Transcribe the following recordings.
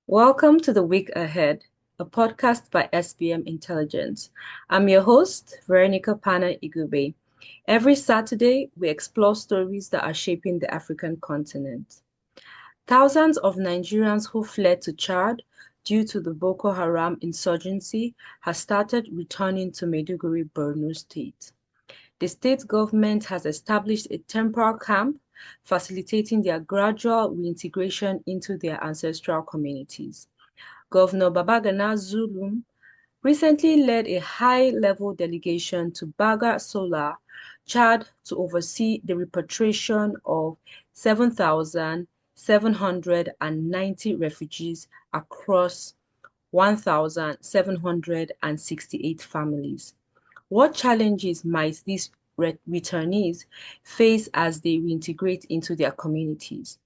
Welcome to the Week Ahead, a podcast by SBM Intelligence. I'm your host, Veronica Pana Igube. Every Saturday, we explore stories that are shaping the African continent. Thousands of Nigerians who fled to Chad due to the Boko Haram insurgency have started returning to Maiduguri, Borno State. The state government has established a temporary camp, facilitating their gradual reintegration into their ancestral communities. Governor Babagana Zulum recently led a high-level delegation to Baga Sola, Chad, to oversee the repatriation of 7,790 refugees across 1,768 families. What challenges might these returnees face as they reintegrate into their communities?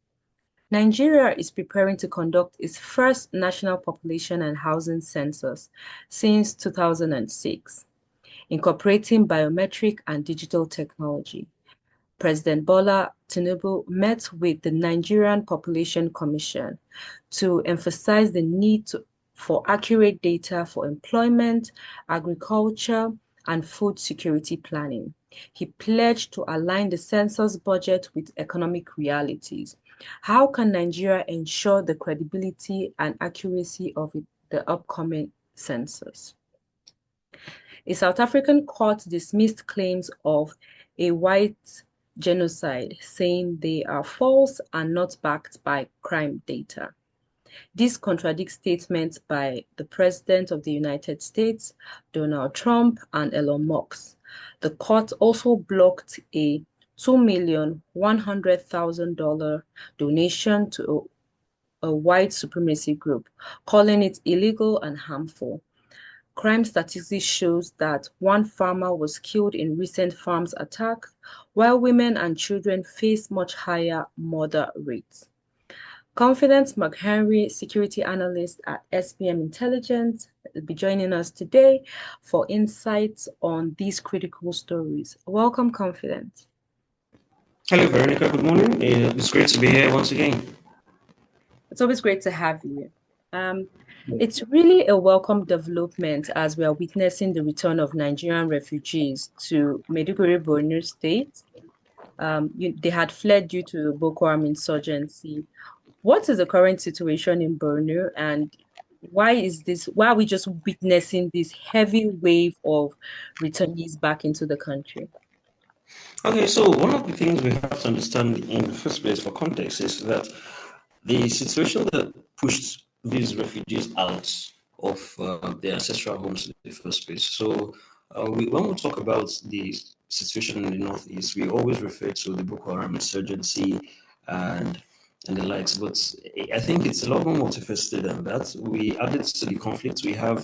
Nigeria is preparing to conduct its first national population and housing census since 2006, incorporating biometric and digital technology. President Bola Tinubu met with the Nigerian Population Commission to emphasize the for accurate data for employment, agriculture, and food security planning. He pledged to align the census budget with economic realities. How can Nigeria ensure the credibility and accuracy of the upcoming census? A South African court dismissed claims of a white genocide, saying they are false and not backed by crime data. This contradicts statements by the President of the United States, Donald Trump, and Elon Musk. The court also blocked a $2,100,000 donation to a white supremacy group, calling it illegal and harmful. Crime statistics shows that one farmer was killed in recent farms attack, while women and children face much higher murder rates. Confidence McHenry, security analyst at SBM Intelligence, will be joining us today for insights on these critical stories. Welcome, Confidence. Hello, Veronica. Good morning. It's great to be here once again. It's always great to have you. Um, it's really a welcome development as we are witnessing the return of Nigerian refugees to Maiduguri, Borno State. They had fled due to Boko Haram insurgency. What is the current situation in Borno, and why are we just witnessing this heavy wave of returnees back into the country? Okay, so one of the things we have to understand in the first place for context is that the situation that pushed these refugees out of their ancestral homes in the first place. So, when we talk about the situation in the northeast, we always refer to the Boko Haram insurgency and and the likes. But I think it's a lot more multifaceted than that. We added to the conflict. We have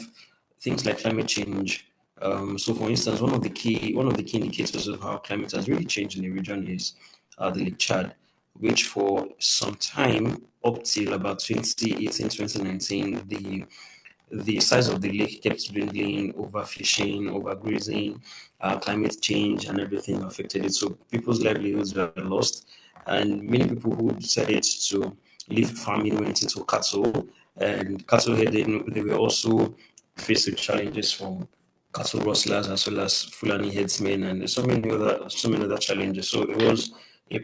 things like climate change. So, for instance, one of the key indicators of how climate has really changed in the region is the Lake Chad, which for some time up till about 2018, 2019, the size of the lake kept dwindling, overfishing, overgrazing, climate change, and everything affected it. So people's livelihoods were lost, and many people who decided to leave farming went into cattle, and cattle herding. They were also faced with challenges from cattle rustlers as well as Fulani headsmen, and so many other challenges. So it was a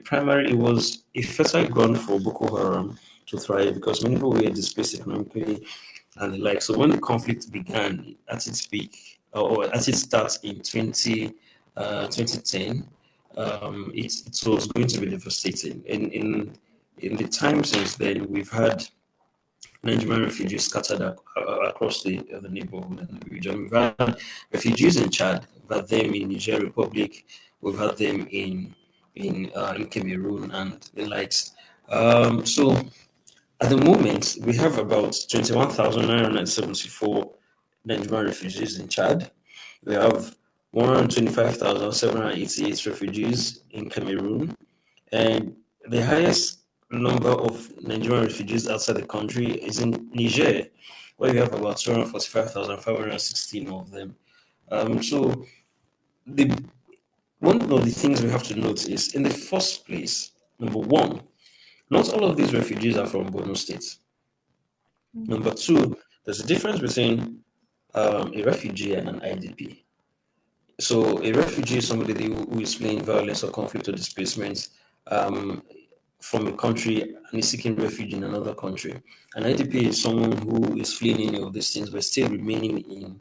fertile ground for Boko Haram to thrive because many people were displaced economically and the like. So when the conflict began at its peak or at its start in 2010, it was going to be devastating. In the time since then, we've had Nigerian refugees scattered across the neighborhood and the region. We've had refugees in Chad, we've had them in Niger Republic, we've had them in Cameroon and the likes. So at the moment, we have about 21,974 Nigerian refugees in Chad. We have 125,788 refugees in Cameroon. And the highest number of Nigerian refugees outside the country is in Niger, where we have about 245,516 of them. So, the one of the things we have to note is in the first place, number one, not all of these refugees are from Borno State. Number two, there's a difference between a refugee and an IDP. So a refugee is somebody who is fleeing violence or conflict or displacement um, from a country and is seeking refuge in another country. An IDP is someone who is fleeing any of these things but still remaining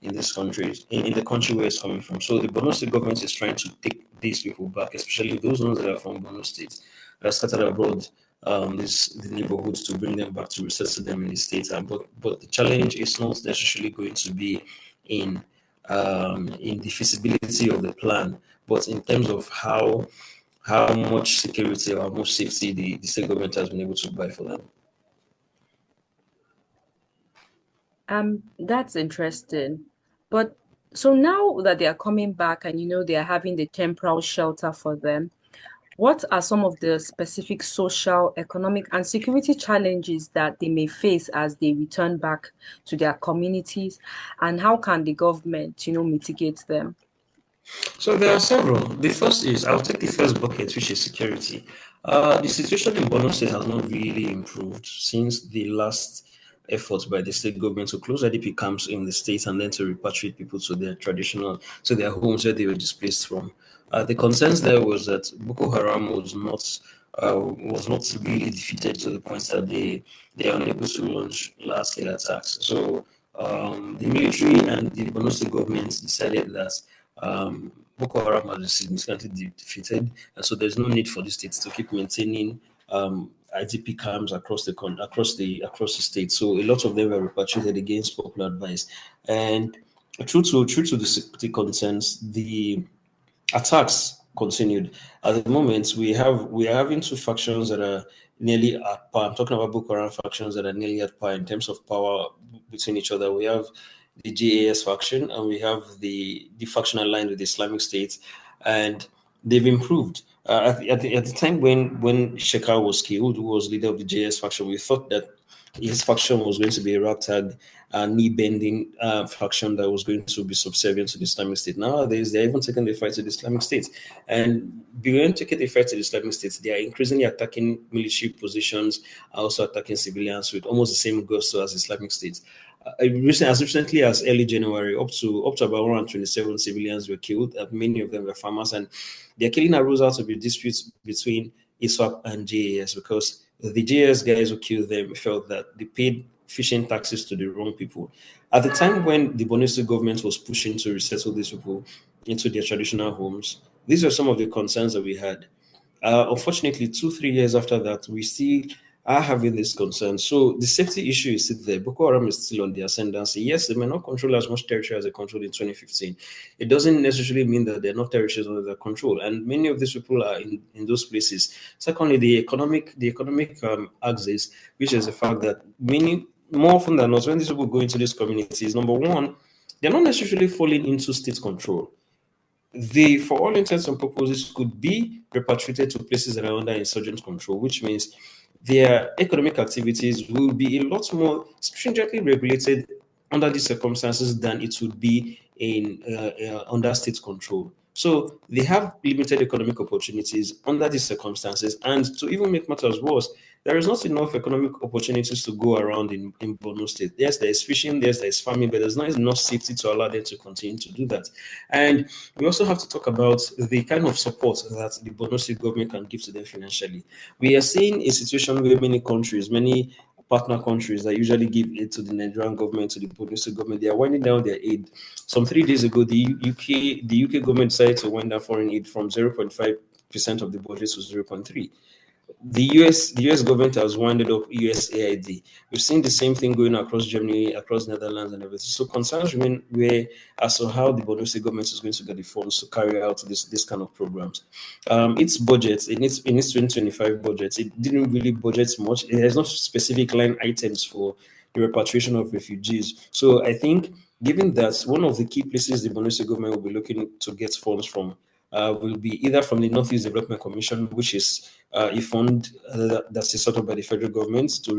in this country, in the country where it's coming from. So the Borno State government is trying to take these people back, especially those ones that are from Borno State, that are scattered abroad, the neighborhoods, to bring them back to resettle them in the state. But the challenge is not necessarily going to be in in the feasibility of the plan, but in terms of how much security or how much safety the state government has been able to buy for them. That's interesting. But so now that they are coming back and they are having the temporal shelter for them, what are some of the specific social, economic, and security challenges that they may face as they return back to their communities? And how can the government, mitigate them? So there are several. The first is, I'll take the first bucket, which is security. The situation in Borno State has not really improved since the last efforts by the state government to close IDP camps in the state and then to repatriate people to to their homes where they were displaced from. The concerns there was that Boko Haram was not really defeated to the point that they are unable to launch large scale attacks. So the military and the Borno State government decided that Boko Haram has been significantly defeated, and so there's no need for the states to keep maintaining IDP camps across the state. So a lot of them were repatriated against popular advice, and true to the security concerns, the attacks continued. At the moment, we are having two factions that are nearly at par. I'm talking about Boko Haram factions that are nearly at par in terms of power between each other. We have the GAS faction and we have the faction aligned with the Islamic State, and they've improved. At the time when Shekar was killed, who was leader of the JS faction, we thought that his faction was going to be a ragtag, knee bending faction that was going to be subservient to the Islamic State. Nowadays, they're even taking the fight to the Islamic State. And beyond taking the fight to the Islamic State, they are increasingly attacking military positions, also attacking civilians with almost the same gusto as Islamic State. As recently as early January, up to about 127 civilians were killed. Many of them were farmers, and they're killing arose out of a dispute between ISWAP and JAS because the JAS guys who killed them felt that they paid fishing taxes to the wrong people. At the time when the Borno State government was pushing to resettle these people into their traditional homes, these are some of the concerns that we had. Unfortunately, 2, 3 years after that, we still are having this concern. So the safety issue is still there. Boko Haram is still on the ascendancy. Yes, they may not control as much territory as they controlled in 2015. It doesn't necessarily mean that they're not territories under their control. And many of these people are in those places. Secondly, the economic axis, which is the fact that many more often than not, when these people go into these communities, number one, they're not necessarily falling into state control. They, for all intents and purposes, could be repatriated to places that are under insurgent control, which means their economic activities will be a lot more stringently regulated under these circumstances than it would be in under state control. So they have limited economic opportunities under these circumstances, and to even make matters worse, there is not enough economic opportunities to go around in Borno State. Yes, there is fishing, yes, there is farming, but there's not enough safety to allow them to continue to do that. And we also have to talk about the kind of support that the Borno State government can give to them financially. We are seeing a situation where many partner countries that usually give aid to the Nigerian government, to the Borno State government, they are winding down their aid. Some 3 days ago, the UK government decided to wind down foreign aid from 0.5% of the budget to 0.3. The US government has winded up USAID. We've seen the same thing going across Germany, across Netherlands, and everything. So concerns remain where as to how the Borno State government is going to get the funds to carry out this kind of programs. Its budget, in its 2025 budget, it didn't really budget much. It has not specific line items for the repatriation of refugees. So I think, given that one of the key places the Borno State government will be looking to get funds from will be either from the Northeast Development Commission, which is a fund that's set up by the federal government to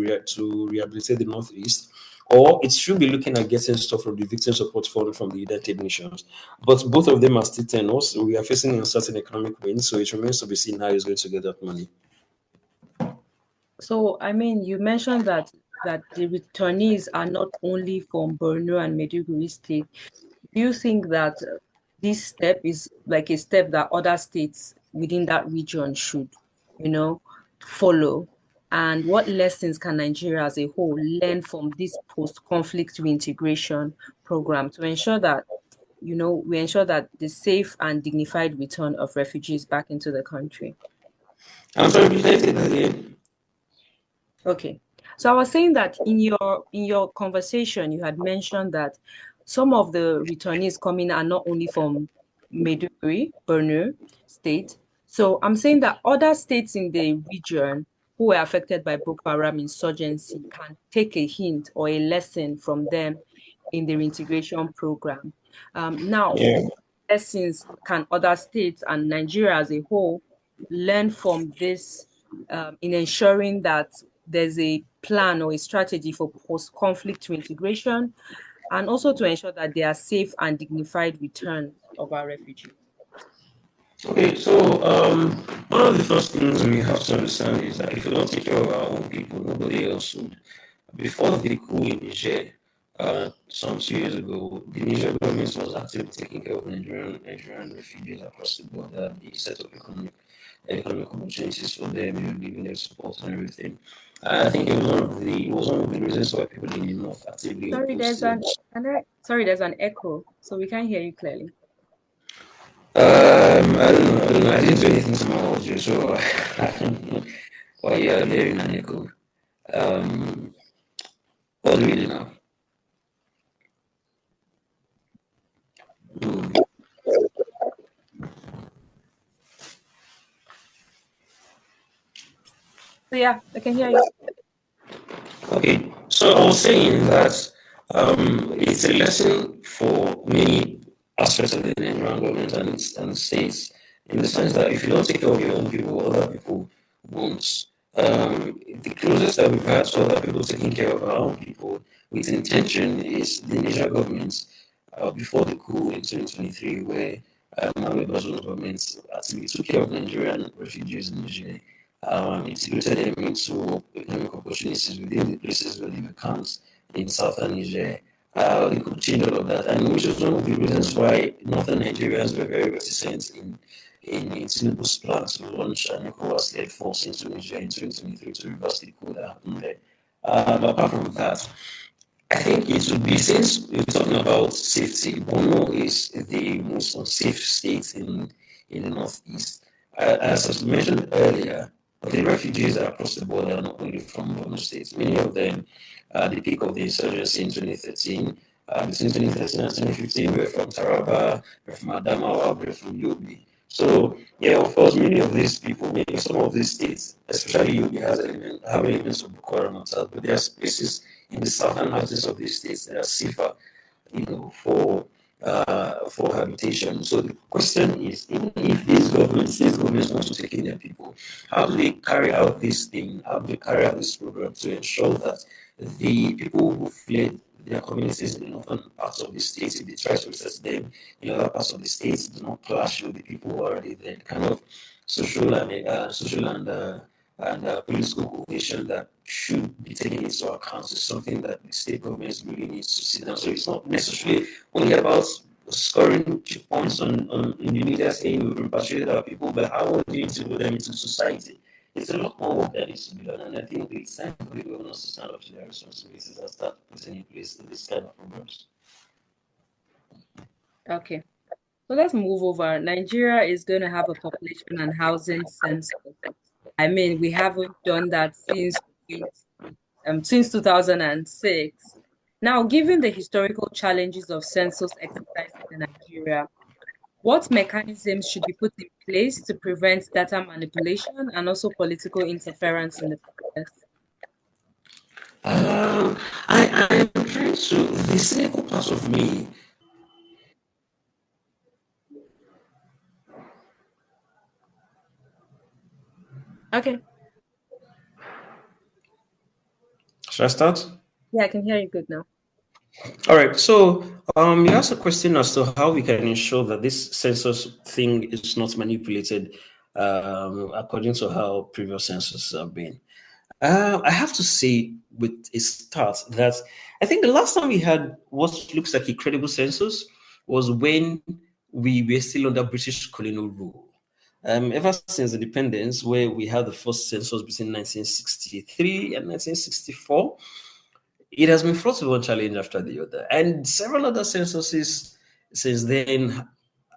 rehabilitate the Northeast, or it should be looking at getting stuff from the Victim Support Fund from the United Nations. But both of them are still tenors. We are facing uncertain economic winds, so it remains to be seen how he's going to get that money. So, I mean, you mentioned that the returnees are not only from Borno and Maiduguri state. Do you think that this step is like a step that other states within that region should, you know, follow? And what lessons can Nigeria as a whole learn from this post-conflict reintegration program to ensure that, we ensure that the safe and dignified return of refugees back into the country? I'm sorry, please say that again. Okay. So I was saying that in your conversation, you had mentioned that some of the returnees coming are not only from Maiduguri, Borno State. So I'm saying that other states in the region who were affected by Boko Haram insurgency can take a hint or a lesson from them in the reintegration program. Now, Yeah. lessons can other states and Nigeria as a whole learn from this in ensuring that there's a plan or a strategy for post-conflict reintegration and also to ensure that they are safe and dignified returns of our refugees. Okay, so one of the first things we have to understand is that if we don't take care of our own people, nobody else would. Before the coup in Niger, some 2 years ago, the Niger government was actively taking care of Nigerian refugees across the border. They set up economic opportunities for them, giving them support and everything. I think it was one of the reasons why people in the north actively Sorry, opposed there's to. there's an echo, so we can't hear you clearly. I don't know. I didn't do anything to my audio, so I don't know why you're hearing an echo. Um, what do we do now? Hmm. So yeah, I can hear you. Okay, so I was saying that it's a lesson for many aspects of the Nigerian government and the states, in the sense that if you don't take care of your own people, other people won't. The closest that we've had to other people taking care of our own people with intention is the Niger government before the coup in 2023, where Mohamed Bazoum's government actually took care of Nigerian refugees in Niger, integrated them into economic opportunities within the places where they were camped in southern Niger. They could change all of that, and which was one of the reasons why northern Nigerians were very reticent in Tinubu's plan to launch an ECOWAS-led force into Niger in 2023 to reverse the coup that happened there. But apart from that, I think it would be, since we're talking about safety, Borno is the most unsafe state in the northeast. As I mentioned earlier, the refugees are across the border, not only from Borno State. Many of them, the peak of the insurgency in 2013, between 2013 and 2015, were from Taraba, were from Adamawa, were from Yobe. So, yeah, of course, many of these people, maybe some of these states, especially Yobe, have elements of Boko Haram, but there are spaces in the southern houses of these states that are safer, for habitation. So the question is, even if these governments want to take in their people, how do they carry out this thing? How do they carry out this program to ensure that the people who fled their communities in the northern parts of the states, if they try to research them in other parts of the states, do not clash with the people who are already there? Kind of social and political cohesion that should be taken into account is something that the state governments really needs to sit down. So it's not necessarily only about scoring points on in the media saying we've repatriated our people, but how would you integrate them into society? It's a lot more work that needs to be done, and I think it's time for the governors to stand up to their responsibilities and start putting in place this kind of programs. Okay. So let's move over. Nigeria is going to have a population and housing census. I mean, we haven't done that since 2006. Now, given the historical challenges of census exercises in Nigeria, what mechanisms should be put in place to prevent data manipulation and also political interference in the process? Um, I'm trying to, the cynical part of me. Okay. Should I start? Yeah, I can hear you good now. All right. So, you asked a question as to how we can ensure that this census thing is not manipulated, according to how previous censuses have been. I have to say with a start that I think the last time we had what looks like a credible census was when we were still under British colonial rule. Ever since independence, where we had the first census between 1963 and 1964, it has been fraught with one challenge after the other. And several other censuses since then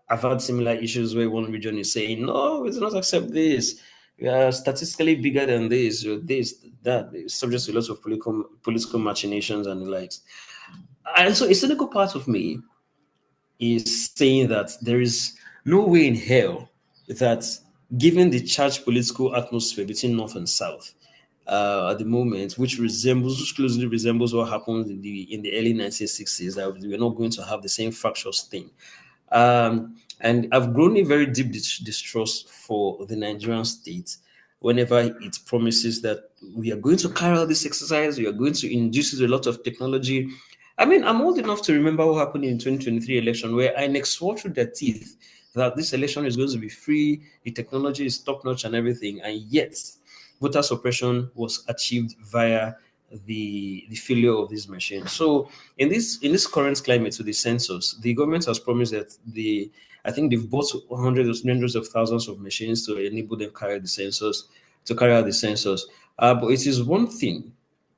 I've had similar issues where one region is saying, no, we do not accept this. We are statistically bigger than this, or this, that. It's subject to lots of political machinations and the likes. And so a cynical part of me is saying that there is no way in hell that, given the charged political atmosphere between North and South at the moment, which closely resembles what happened in the early 1960s, that we're not going to have the same fractious thing. And I've grown a very deep distrust for the Nigerian state whenever it promises that we are going to carry out this exercise, we are going to induce a lot of technology. I mean, I'm old enough to remember what happened in 2023 election, where INEC swore through their teeth that this election is going to be free, the technology is top notch and everything, and yet voter suppression was achieved via the failure of these machines. So in this current climate with the census, the government has promised that I think they've bought hundreds of thousands of machines to enable them carry out the census. But it is one thing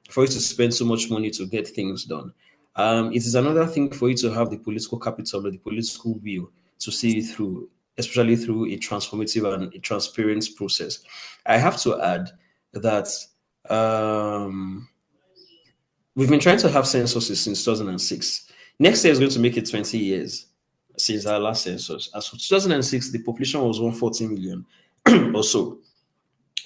for you to spend so much money to get things done. It is another thing for you to have the political capital or the political will to see it through, especially through a transformative and a transparent process. I have to add that we've been trying to have censuses since 2006. Next year is going to make it 20 years since our last census. As for 2006, the population was 140 million or so.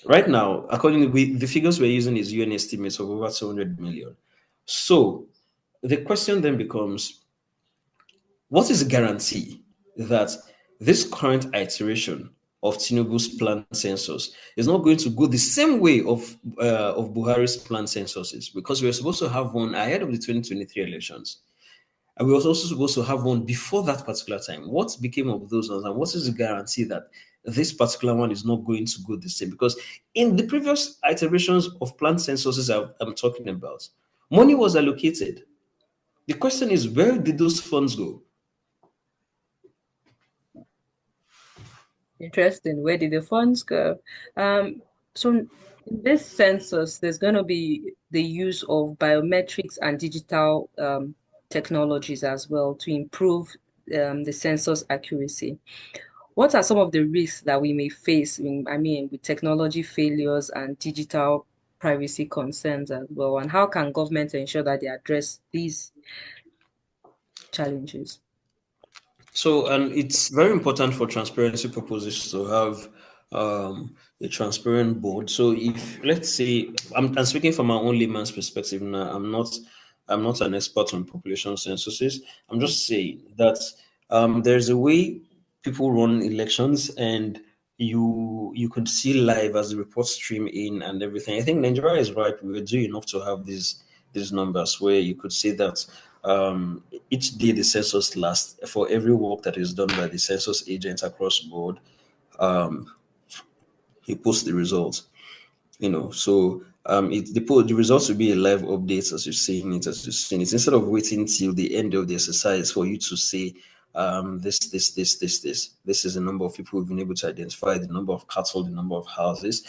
Right now, according to the figures we're using is UN estimates of over 200 million. So the question then becomes, what is the guarantee that this current iteration of Tinubu's planned census is not going to go the same way of Buhari's planned censuses? Because we were supposed to have one ahead of the 2023 elections. And we were also supposed to have one before that particular time. What became of those ones, and what is the guarantee that this particular one is not going to go the same? Because in the previous iterations of planned censuses I'm talking about, money was allocated. The question is, where did those funds go? Interesting. Where did the funds go? So in this census, there's going to be the use of biometrics and digital technologies as well to improve the census accuracy. What are some of the risks that we may face with technology failures and digital privacy concerns as well? And how can government ensure that they address these challenges? So, and it's very important for transparency purposes to have a transparent board. So, if let's say I'm speaking from my own layman's perspective now, I'm not an expert on population censuses. I'm just saying that there's a way people run elections, and you could see live as the reports stream in and everything. I think Nigeria is right. We do enough to have these numbers where you could see that each day the census lasts, for every work that is done by the census agents across board, um, he posts the results. So the results will be a live update as you're seeing it, instead of waiting till the end of the exercise for you to say this is the number of people we've been able to identify, the number of cattle, the number of houses.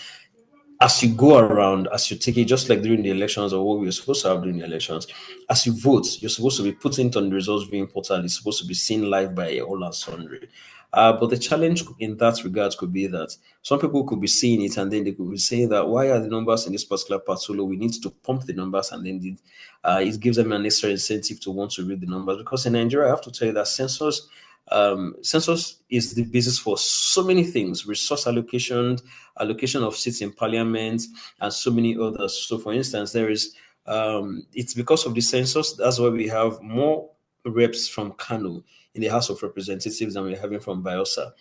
As you go around, as you take it, just like during the elections or what we were supposed to have during the elections, as you vote, you're supposed to be putting it on the results viewing portal. It's supposed to be seen live by all and sundry. But the challenge in that regard could be that some people could be seeing it and then they could be saying that, why are the numbers in this particular part so low? We need to pump the numbers, and then it gives them an extra incentive to want to read the numbers. Because in Nigeria, I have to tell you that census is the basis for so many things: resource allocation, allocation of seats in parliament, and so many others. So, for instance, it's because of the census that's why we have more reps from Kano in the House of Representatives than we're having from Bielsa.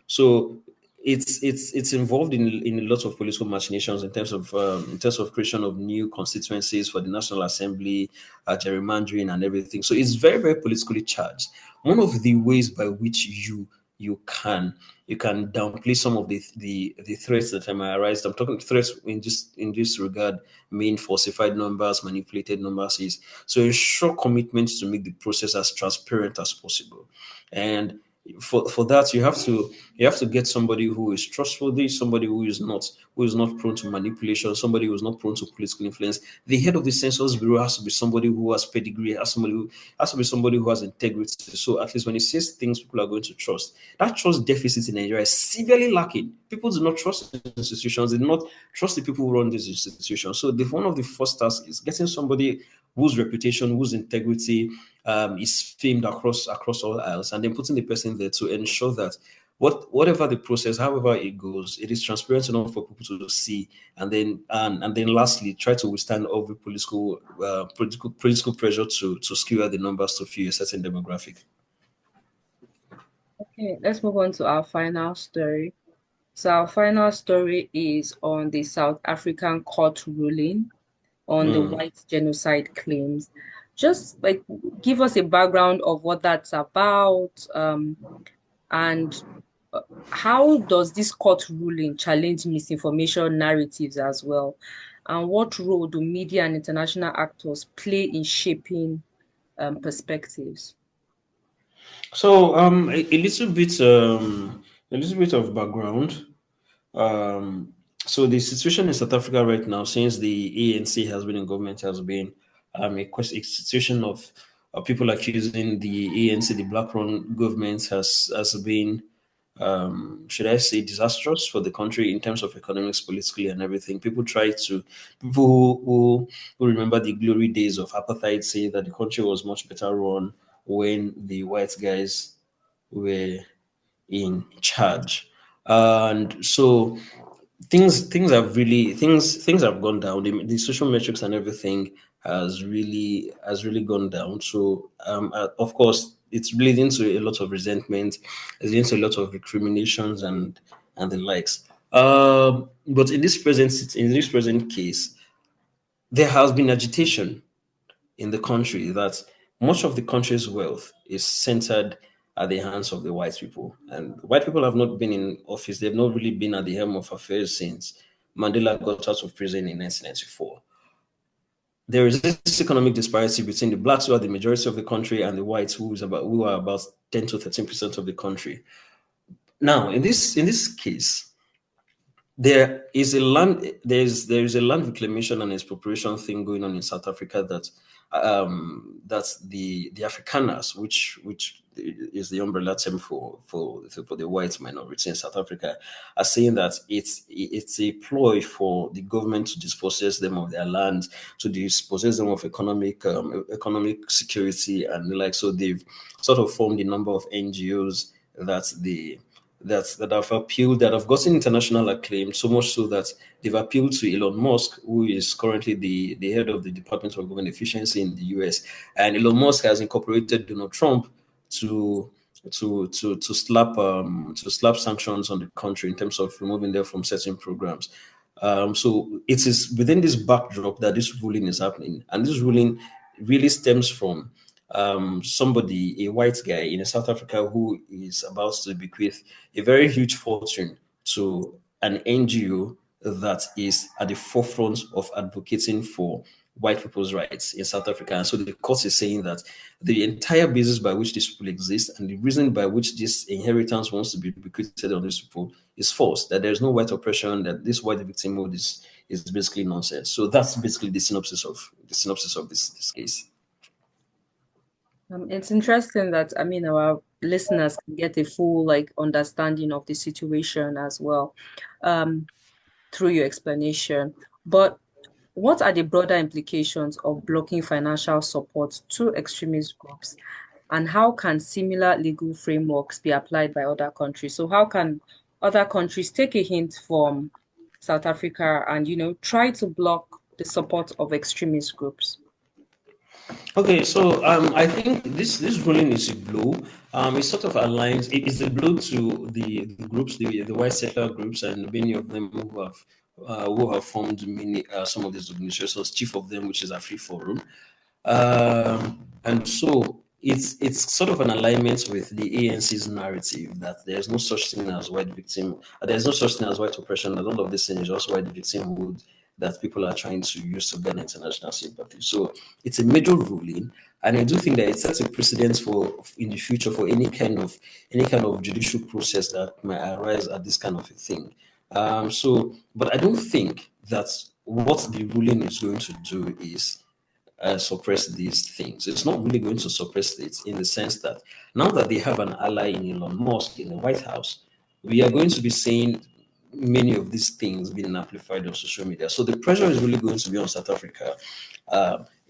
So it's involved in a lot of political machinations in terms of creation of new constituencies for the National Assembly, gerrymandering and everything. So it's very, very politically charged. One of the ways by which you you can downplay some of the threats that might arise. I'm talking threats in this regard mean falsified numbers, manipulated numbers is so ensure commitment to make the process as transparent as possible. And for that you have to get somebody who is trustworthy, somebody who is not prone to manipulation, somebody who is not prone to political influence. The head of the census bureau has to be somebody who has pedigree, has to be somebody who has integrity. So at least when he says things people are going to trust. That trust deficit in Nigeria is severely lacking. People do not trust institutions, they do not trust the people who run these institutions. So one of the first tasks is getting somebody whose reputation, whose integrity is famed across all aisles, and then putting the person there to ensure that whatever the process, however it goes, it is transparent enough for people to see, and then lastly, try to withstand every political pressure to skew the numbers to fit a certain demographic. Okay, let's move on to our final story. So our final story is on the South African court ruling on the Mm. white genocide claims. Just like give us a background of what that's about, and how does this court ruling challenge misinformation narratives as well? And what role do media and international actors play in shaping perspectives? So a little bit of background. Um, so the situation in South Africa right now, since the ANC has been in government, has been a situation of people accusing the ANC, the black-run government, has been, should I say, disastrous for the country in terms of economics, politically, and everything. People who remember the glory days of apartheid say that the country was much better run when the white guys were in charge. And so things have gone down. The social metrics and everything has really gone down. So of course it's leading to a lot of resentment, it's leading to a lot of recriminations and the likes. But in this present case, there has been agitation in the country that much of the country's wealth is centered at the hands of the white people. And white people have not been in office, they've not really been at the helm of affairs since Mandela got out of prison in 1994. There is this economic disparity between the blacks, who are the majority of the country, and the whites, who are about 10 to 13% of the country. Now, in this case, there is a land reclamation and expropriation thing going on in South Africa that's the Afrikaners, which is the umbrella term for the white minority in South Africa, are saying that it's a ploy for the government to dispossess them of their land, to dispossess them of economic security and the like. So they've sort of formed a number of NGOs that the that have gotten international acclaim, so much so that they've appealed to Elon Musk, who is currently the head of the Department of Government Efficiency in the US. And Elon Musk has incorporated Donald Trump to slap sanctions on the country in terms of removing them from certain programs. So it is within this backdrop that this ruling is happening, and this ruling really stems from somebody, a white guy in South Africa, who is about to bequeath a very huge fortune to an NGO that is at the forefront of advocating for white people's rights in South Africa. And so the court is saying that the entire basis by which these people exist and the reason by which this inheritance wants to be bequeathed on these people is false, that there's no white oppression, that this white victim mode is basically nonsense. So that's basically the synopsis of this case. It's interesting that our listeners can get a full understanding of the situation as well, um, through your explanation. But what are the broader implications of blocking financial support to extremist groups, and how can similar legal frameworks be applied by other countries? So how can other countries take a hint from South Africa and try to block the support of extremist groups? Okay, so I think this ruling is a blow. It sort of aligns. It is a blow to the groups, the white settler groups, and many of them who have formed some of these organizations. Chief of them, which is a free forum, and so it's sort of an alignment with the ANC's narrative that there's no such thing as white victim, there's no such thing as white oppression, and all of this thing is just white victimhood that people are trying to use to gain international sympathy. So it's a major ruling, and I do think that it sets a precedent for in the future for any kind of judicial process that might arise at this kind of a thing. But I don't think that what the ruling is going to do is suppress these things. It's not really going to suppress it in the sense that now that they have an ally in Elon Musk in the White House, we are going to be seeing many of these things being amplified on social media. So the pressure is really going to be on South Africa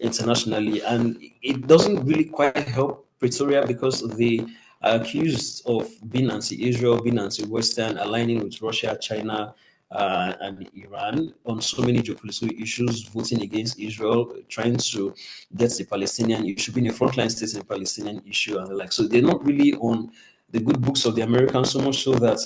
internationally, and it doesn't really quite help Pretoria because they are accused of being anti-Israel, being anti-Western, aligning with Russia, China, and Iran on so many geopolitical issues, voting against Israel, trying to get the Palestinian issue, being a frontline state in the Palestinian issue, and the like. So they're not really on the good books of the Americans so much so that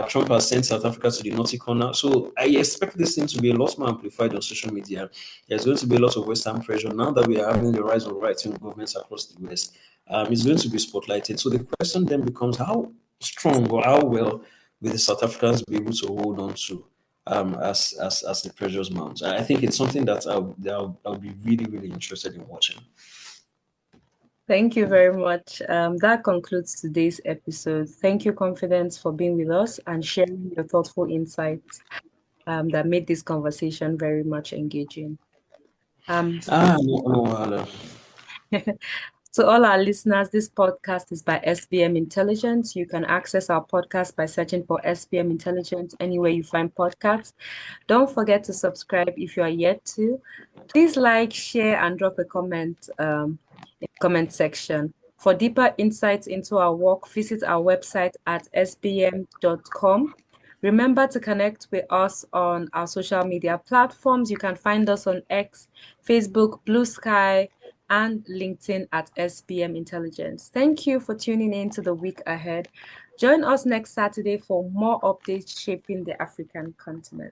Trump has sent South Africa to the naughty corner. So I expect this thing to be a lot more amplified on social media. There's going to be a lot of Western pressure now that we are having the rise of right-wing governments across the West. It's going to be spotlighted. So the question then becomes how strong or how well will the South Africans be able to hold on to as the pressures mount? I think it's something that I'll be really, really interested in watching. Thank you very much. That concludes today's episode. Thank you, Confidence, for being with us and sharing your thoughtful insights that made this conversation very much engaging. Um, No. To all our listeners, this podcast is by SBM Intelligence. You can access our podcast by searching for SBM Intelligence anywhere you find podcasts. Don't forget to subscribe if you are yet to. Please like, share, and drop a comment in the comment section. For deeper insights into our work, visit our website at sbm.com. Remember to connect with us on our social media platforms. You can find us on X, Facebook, Blue Sky, and LinkedIn at SBM Intelligence. Thank you for tuning in to the week ahead. Join us next Saturday for more updates shaping the African continent.